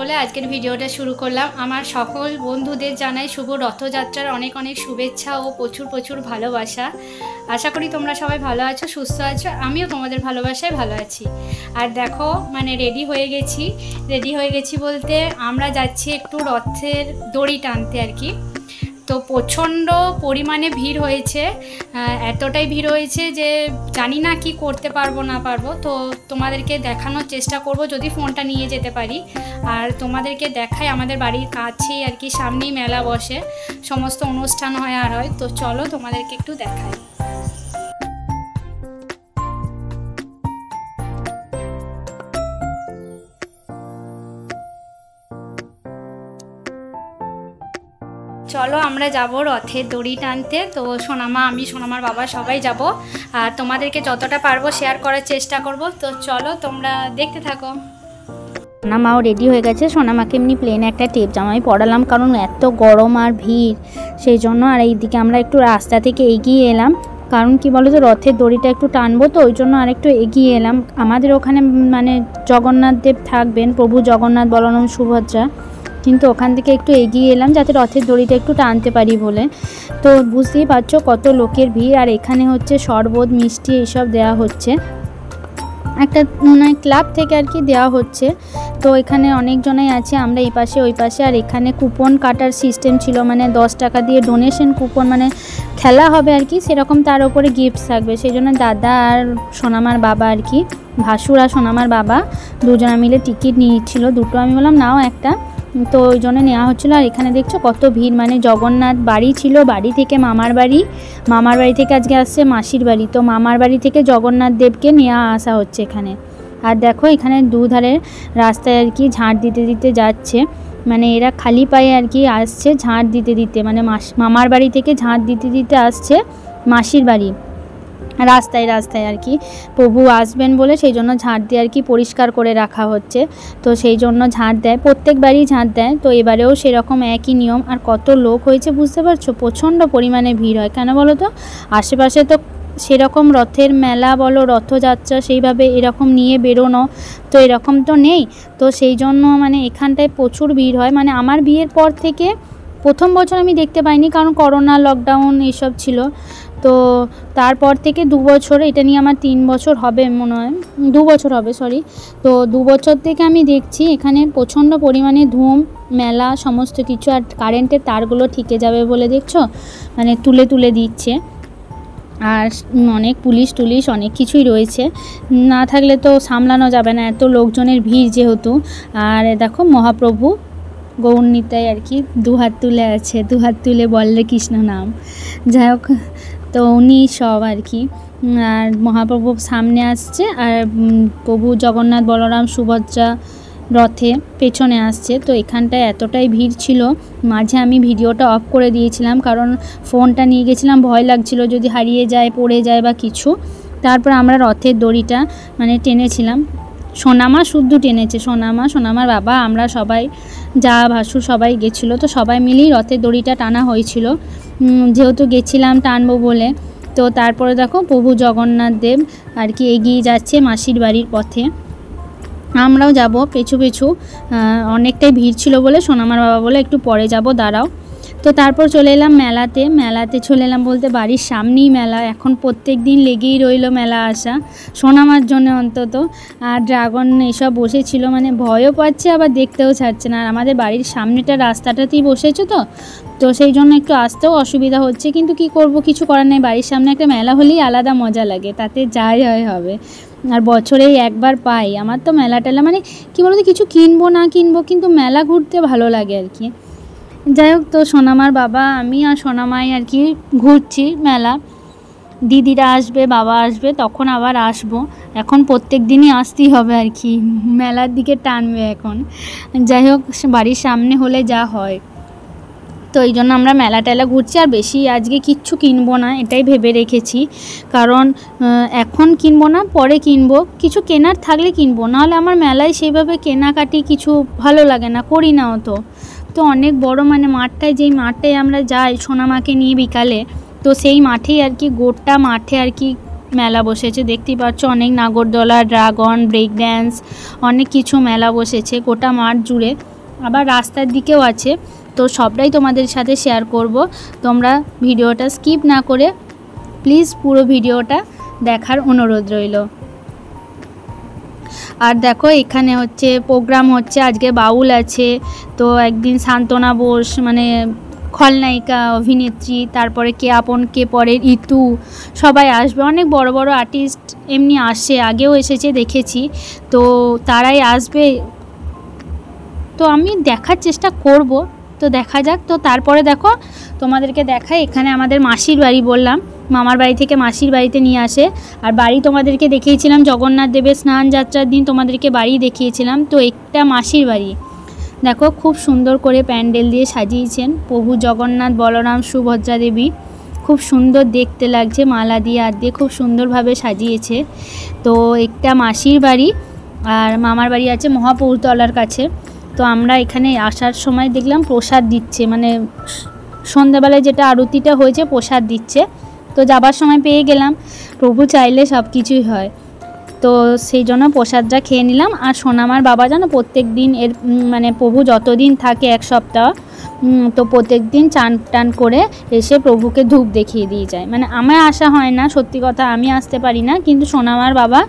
বলে আজকের ভিডিওটা শুরু করলাম। আমার সকল বন্ধুদের জানাই শুভ রথযাত্রার অনেক অনেক শুভেচ্ছা ও প্রচুর প্রচুর ভালোবাসা। আশা করি তোমরা সবাই ভালো আছো, সুস্থ আছো। আমিও তোমাদের ভালোবাসায় ভালো আছি। আর দেখো রেডি হয়ে গেছি বলতে আমরা যাচ্ছি একটু রথের দড়ি টানতে আর কি। তো প্রচণ্ড পরিমাণে ভিড় হয়েছে, এতটাই ভিড় হয়েছে যে জানি না কি করতে পারবো না পারবো। তো তোমাদেরকে দেখানোর চেষ্টা করব যদি ফোনটা নিয়ে যেতে পারি। আর তোমাদেরকে দেখাই আমাদের বাড়ির কাছেই আর কি, সামনেই মেলা বসে, সমস্ত অনুষ্ঠান হয় আর হয়। তো চলো তোমাদেরকে একটু দেখাই। চলো আমরা যাব রথের দড়ি টানতে। তো সোনামা, আমি, সোনামার বাবা সবাই যাব। আর তোমাদেরকে যতটা পারবো শেয়ার করার চেষ্টা করব। তো চলো তোমরা দেখতে থাকো। সোনামাও রেডি হয়ে গেছে। সোনামাকে এমনি প্লেনে একটা টেপ জামাই পরালাম, কারণ এত গরম আর ভিড় সেই জন্য। আর এইদিকে আমরা একটু রাস্তা থেকে এগিয়ে এলাম, কারণ কি বলো তো, রথের দড়িটা একটু টানবো, তো ওই জন্য আর একটু এগিয়ে এলাম। আমাদের ওখানে মানে জগন্নাথ দেব থাকবেন, প্রভু জগন্নাথ, বলরাম, সুভদ্রা, কিন্তু ওখান থেকে একটু এগিয়ে এলাম যাতে রথের দড়িটা একটু টানতে পারি বলে। তো বুঝতেই পারছো কত লোকের ভিড়। আর এখানে হচ্ছে শরবত, মিষ্টি এইসব দেওয়া হচ্ছে, একটা ক্লাব থেকে আর কি দেওয়া হচ্ছে। তো এখানে অনেকজনাই আছে, আমরা এই পাশে ওই পাশে। আর এখানে কুপন কাটার সিস্টেম ছিল, মানে 10 টাকা দিয়ে ডোনেশন কুপন, মানে খেলা হবে আর কি সেরকম, তার উপরে গিফট থাকবে। সেই জন্য দাদা আর সোনামার বাবা আর কি, ভাসুর আর সোনামার বাবা দুজনা মিলে টিকিট নিয়েছিল দুটো। আমি বললাম নাও একটা, তো ওই জন্য নেওয়া হচ্ছিলো। আর এখানে দেখছো কত ভিড়, মানে জগন্নাথ বাড়ি ছিল, বাড়ি থেকে মামার বাড়ি, মামার বাড়ি থেকে আজকে আসছে মাসির বাড়ি, তো মামার বাড়ি থেকে জগন্নাথ দেবকে নিয়ে আসা হচ্ছে এখানে। আর দেখো এখানে দুধারে রাস্তায় আর কি ঝাঁট দিতে দিতে যাচ্ছে, মানে এরা খালি পায়ে আর কি আসছে ঝাঁট দিতে দিতে, মানে মামার বাড়ি থেকে ঝাঁট দিতে দিতে আসছে মাসির বাড়ি। রাস্তায় রাস্তায় আর কি প্রভু আসবেন বলে সেই জন্য ঝাঁট দিয়ে আর কি পরিষ্কার করে রাখা হচ্ছে। তো সেই জন্য ঝাঁট দেয়, প্রত্যেকবারই ঝাঁট দেয়। তো এবারেও সেরকম একই নিয়ম। আর কত লোক হয়েছে বুঝতে পারছো, প্রচণ্ড পরিমাণে ভিড় হয়। কেন বলো তো, আশেপাশে তো সেরকম রথের মেলা বলো, রথযাত্রা সেইভাবে এরকম নিয়ে বেরোনো তো এরকম তো নেই। তো সেই জন্য মানে এখানটায় প্রচুর ভিড় হয়। মানে আমার বিয়ের পর থেকে প্রথম বছর আমি দেখতে পাইনি, কারণ করোনা, লকডাউন এইসব ছিল। তো তারপর থেকে 2 বছর, এটা নিয়ে আমার 3 বছর হবে মনে হয়, 2 বছর হবে সরি। তো 2 বছর থেকে আমি দেখছি এখানে প্রচণ্ড পরিমাণে ধুম, মেলা সমস্ত কিছু। আর কারেন্টের তারগুলো ঠিকে যাবে বলে দেখছো মানে তুলে তুলে দিচ্ছে। আর অনেক পুলিশ টুলিশ অনেক কিছুই রয়েছে, না থাকলে তো সামলানো যাবে না এত লোকজনের ভিড় যেহেতু। আর দেখো মহাপ্রভু গৌরনীতায় আর কি 2 হাত তুলে আছে, 2 হাত তুলে বললে কৃষ্ণ নাম, যাই হোক। তো উনি সব আর কি। আর মহাপ্রভু সামনে আসছে, আর প্রভু জগন্নাথ, বলরাম, সুভদ্রা রথে পেছনে আসছে। তো এখানটায় এতটাই ভিড় ছিল, মাঝে আমি ভিডিওটা অফ করে দিয়েছিলাম, কারণ ফোনটা নিয়ে গেছিলাম, ভয় লাগছিল যদি হারিয়ে যায়, পড়ে যায় বা কিছু। তারপর আমরা রথের দড়িটা মানে টেনেছিলাম, সোনামা শুদ্ধ টেনেছে, সোনামার বাবা, আমরা সবাই, যা ভাসুর সবাই গেছিলো। তো সবাই মিলেই রথের দড়িটা টানা হয়েছিল, যেহেতু গেছিলাম টানবো বলে। তো তারপরে দেখো প্রভু জগন্নাথ দেব আর কি এগিয়ে যাচ্ছে মাসির বাড়ির পথে, আমরাও যাব পেছু পেছু। অনেকটাই ভিড় ছিল বলে সোনামার বাবা বলে একটু পরে যাব, দাঁড়াও। তো তারপর চলে এলাম মেলাতে চলে এলাম বলতে বাড়ির সামনেই মেলা, এখন প্রত্যেক দিন লেগেই রইল মেলা আসা, সোনামার জন্য অন্তত। আর ড্রাগন এসব বসেছিল, মানে ভয়ও পাচ্ছে আবার দেখতেও ছাড়ছে না। আর আমাদের বাড়ির সামনেটা রাস্তাটাতেই বসেছে, তো সেই জন্য একটু আসতেও অসুবিধা হচ্ছে, কিন্তু কি করব, কিছু করার নেই। বাড়ির সামনে একটা মেলা হলেই আলাদা মজা লাগে, তাতে যাই হবে। আর বছরেই একবার পাই। আমার তো মেলা টেলা মানে কী বলতো, কিছু কিনবো না কিনবো, কিন্তু মেলা ঘুরতে ভালো লাগে আর কি। যাই হোক, তো সোনামার বাবা, আমি আর সোনামাই আর কি ঘুরছি মেলা। দিদিরা আসবে, বাবা আসবে, তখন আবার আসবো। এখন প্রত্যেক দিনই আসতেই হবে আর কি, মেলার দিকে টানবে এখন। যাই হোক, বাড়ির সামনে হলে যা হয়। তো এই জন্য আমরা মেলা টেলা ঘুরছি। আর বেশি আজকে কিচ্ছু কিনবো না, এটাই ভেবে রেখেছি, কারণ এখন কিনবো না, পরে কিনবো। কিছু কেনার থাকলে কিনবো, নাহলে আমার মেলায় সেইভাবে কেনাকাটি কিছু ভালো লাগে না, করি না অত। তো অনেক বড় মানে মাঠটায়, যেই মাঠটায় আমরা যাই সোনামাকে নিয়ে বিকালে, তো সেই মাঠেই আর কি, গোটা মাঠে আর কি মেলা বসেছে। দেখতেই পাচ্ছ, অনেক নাগরদোলা, ড্রাগন, ব্রেক ড্যান্স, অনেক কিছু মেলা বসেছে গোটা মাঠ জুড়ে। আবার রাস্তার দিকেও আছে। তো সবটাই তোমাদের সাথে শেয়ার করব। তোমরা ভিডিওটা স্কিপ না করে প্লিজ পুরো ভিডিওটা দেখার অনুরোধ রইল। আর দেখো এখানে হচ্ছে প্রোগ্রাম হচ্ছে, আজকে বাউল আছে। তো একদিন সান্তনা বোস মানে খলনায়িকা অভিনেত্রী, তারপরে কে আপন কে পরের ইতু, সবাই আসবে। অনেক বড় বড় আর্টিস্ট এমনি আসে, আগেও এসেছে দেখেছি। তো তারাই আসবে, তো আমি দেখার চেষ্টা করব। তো দেখা যাক। তো তারপরে দেখো তোমাদেরকে দেখাই, এখানে আমাদের মাসির বাড়ি, বললাম মামার বাড়ি থেকে মাসির বাড়িতে নিয়ে আসে। আর বাড়ি তোমাদেরকে দেখিয়েছিলাম জগন্নাথ দেবের স্নান যাত্রার দিন, তোমাদেরকে বাড়ি দেখিয়েছিলাম। তো একটা মাসির বাড়ি দেখো, খুব সুন্দর করে প্যান্ডেল দিয়ে সাজিয়েছেন। প্রভু জগন্নাথ, বলরাম, সুভদ্রা দেবী, খুব সুন্দর দেখতে লাগছে, মালা দিয়ে আর দিয়ে খুব সুন্দরভাবে সাজিয়েছে। তো একটা মাসির বাড়ি। আর মামার বাড়ি আছে মহাপৌরতলার কাছে। তো আমরা এখানে আসার সময় দেখলাম প্রসাদ দিচ্ছে, মানে সন্ধ্যাবেলায় যেটা আরতিটা হয়েছে প্রসাদ দিচ্ছে। তো যাবার সময় পেয়ে গেলাম, প্রভু চাইলে সব কিছুই হয়। তো সেই জন্য প্রসাদটা খেয়ে নিলাম। আর সোনামার বাবা জানো প্রত্যেক দিন এর মানে প্রভু যতদিন থাকে, এক সপ্তাহ, তো প্রত্যেক দিন চান টান করে এসে প্রভুকে ধূপ দেখিয়ে দিয়ে যায়। মানে আমার আসা হয় না, সত্যি কথা আমি আসতে পারি না, কিন্তু সোনামার বাবা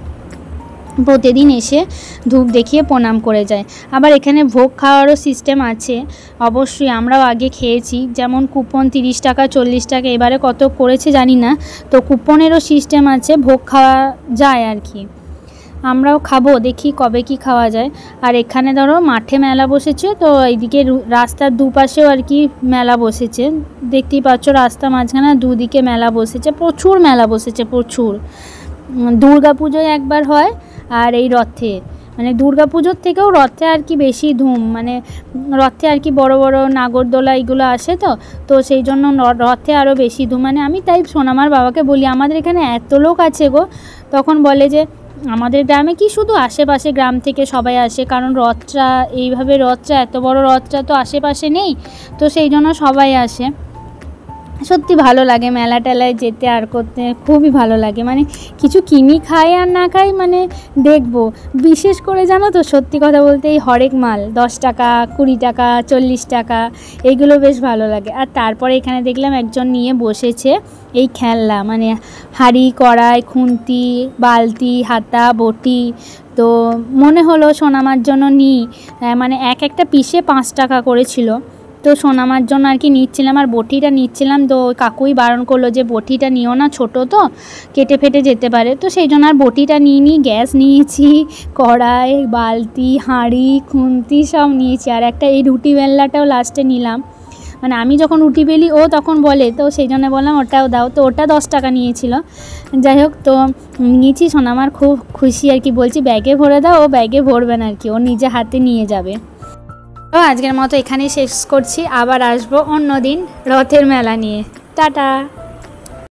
প্রতিদিন এসে ধূপ দেখিয়ে প্রণাম করে যায়। আবার এখানে ভোগ খাওয়ারও সিস্টেম আছে, অবশ্যই আমরাও আগে খেয়েছি। যেমন কুপন 30 টাকা 40 টাকা, এবারে কত করেছে জানি না। তো কুপনেরও সিস্টেম আছে, ভোগ খাওয়া যায় আর কি। আমরাও খাবো, দেখি কবে কি খাওয়া যায়। আর এখানে ধরো মাঠে মেলা বসেছে, তো এইদিকে রাস্তার দুপাশেও আর কি মেলা বসেছে, দেখতেই পাচ্ছ রাস্তা মাঝখানে দুদিকে মেলা বসেছে, প্রচুর মেলা বসেছে, প্রচুর। দুর্গা পুজোয় একবার হয়, আর এই রথে, মানে দুর্গা পুজোর থেকেও রথে আর কি বেশি ধুম, মানে রথে আর কি বড় বড় নাগরদোলা এগুলো আসে। তো সেই জন্য রথে আরও বেশি ধুম। মানে আমি তাই সোনামার বাবাকে বলি, আমাদের এখানে এত লোক আছে গো। তখন বলে যে আমাদের গ্রামে কি শুধু আশেপাশে গ্রাম থেকে সবাই আসে, কারণ রথটা এইভাবে, রথটা এত বড় রথটা তো আশেপাশে নেই, তো সেই জন্য সবাই আসে। সত্যি ভালো লাগে মেলা টেলায় যেতে আর করতে, খুবই ভালো লাগে। মানে কিছু কিনি খাই আর না খাই, মানে দেখবো। বিশেষ করে জানো তো, সত্যি কথা বলতে এই হরেক মাল 10 টাকা 20 টাকা 40 টাকা, এইগুলো বেশ ভালো লাগে। আর তারপরে এখানে দেখলাম একজন নিয়ে বসেছে এই খেলনা, মানে হাঁড়ি, কড়াই, খুন্তি, বালতি, হাতা, বটি। তো মনে হলো সোনামার জন্য নিই, মানে একটা পিসে 5 টাকা করেছিল। তো সোনামার জন্য আর কি নিচ্ছিলাম, আর বটিটা নিচ্ছিলাম। তো কাকুই বারণ করলো যে বটিটা নিও না, ছোটো তো কেটে ফেটে যেতে পারে। তো সেই জন্য আর বটিটা নিয়ে গ্যাস নিয়েছি, কড়াই, বালতি, হাঁড়ি, খুন্তি সব নিয়েছি। আর একটা এই রুটি বেলনাটাও লাস্টে নিলাম, মানে আমি যখন রুটি বেলি ও তখন বলে, তো সেই জন্য বললাম ওটাও দাও। তো ওটা 10 টাকা নিয়েছিল। যাই হোক, তো নিয়েছি। সোনামার খুব খুশি আর কি, বলছি ব্যাগে ভরে দাও, ও ব্যাগে ভরবে না আর কি, ও নিজে হাতে নিয়ে যাবে। তো আজকের মতো এখানেই শেষ করছি, আবার আসবো অন্য দিন রথের মেলা নিয়ে। টাটা।